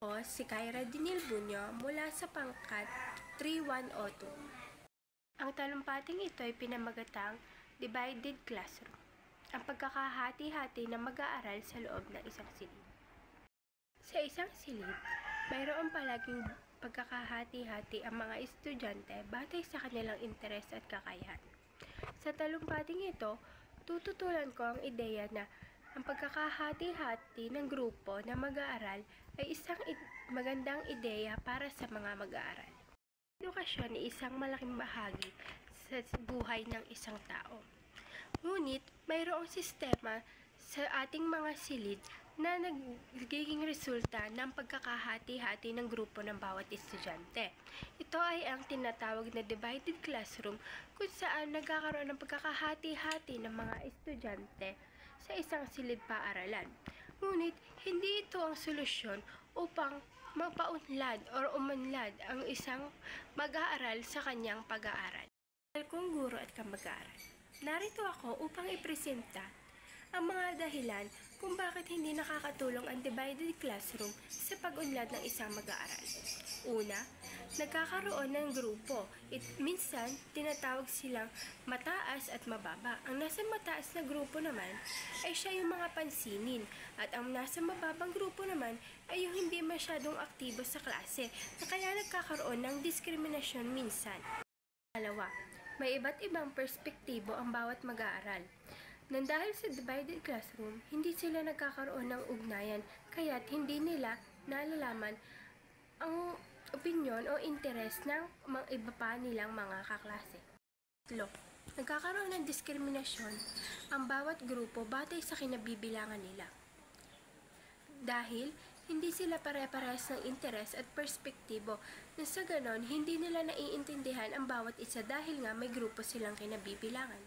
Ako si Kyra Dinil Bunyo mula sa pangkat 3102. Ang talumpating ito ay pinamagatang divided classroom, ang pagkakahati-hati ng mag-aaral sa loob ng isang silid. Sa isang silid, mayroon palaging pagkakahati-hati ang mga estudyante batay sa kanilang interes at kakayahan. Sa talumpating ito, tututulan ko ang ideya na ang pagkakahati-hati ng grupo na mag-aaral ay isang magandang ideya para sa mga mag-aaral. Edukasyon ay isang malaking bahagi sa buhay ng isang tao. Ngunit mayroong sistema sa ating mga silid na nagiging resulta ng pagkakahati-hati ng grupo ng bawat estudyante. Ito ay ang tinatawag na divided classroom, kung saan nagkakaroon ng pagkakahati-hati ng mga estudyante sa isang silid paaralan. Ngunit hindi ito ang solusyon upang mapaunlad o umunlad ang isang mag-aaral sa kanyang pag-aaral. Kung guro at kamag-aaral, narito ako upang ipresenta ang mga dahilan kung bakit hindi nakakatulong ang divided classroom sa pag-unlad ng isang mag-aaral. Una, nagkakaroon ng grupo. Minsan, tinatawag silang mataas at mababa. Ang nasa mataas na grupo naman ay siya yung mga pansinin, at ang nasa mababang grupo naman ay yung hindi masyadong aktibo sa klase, na kaya nagkakaroon ng diskriminasyon minsan. Dalawa, may iba't ibang perspektibo ang bawat mag-aaral. Nang dahil sa divided classroom, hindi sila nagkakaroon ng ugnayan, kaya't hindi nila nalalaman ang opinyon o interes ng mga iba pa nilang mga kaklase. Tatlo, nagkakaroon ng diskriminasyon ang bawat grupo batay sa kinabibilangan nila. Dahil hindi sila pare-parehas ng interes at perspektibo, na sa ganon hindi nila naiintindihan ang bawat isa dahil nga may grupo silang kinabibilangan.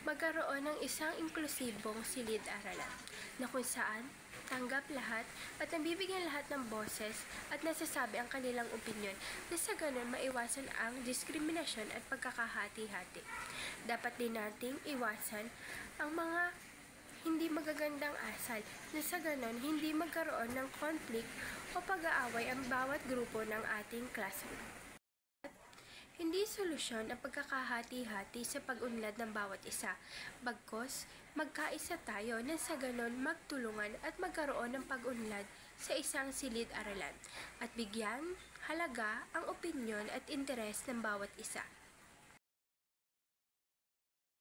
Magkaroon ng isang inklusibong silid-aralan na kung saan tanggap lahat at nabibigyan lahat ng boses at nasasabi ang kanilang opinyon, na sa ganun maiwasan ang diskriminasyon at pagkakahati-hati. Dapat din nating iwasan ang mga hindi magagandang asal, na sa ganun hindi magkaroon ng conflict o pag-aaway ang bawat grupo ng ating classroom. Hindi solusyon ang pagkakahati-hati sa pag-unlad ng bawat isa, bagkus magkaisa tayo na sa ganon magtulungan at magkaroon ng pag-unlad sa isang silid-aralan at bigyan halaga ang opinyon at interes ng bawat isa.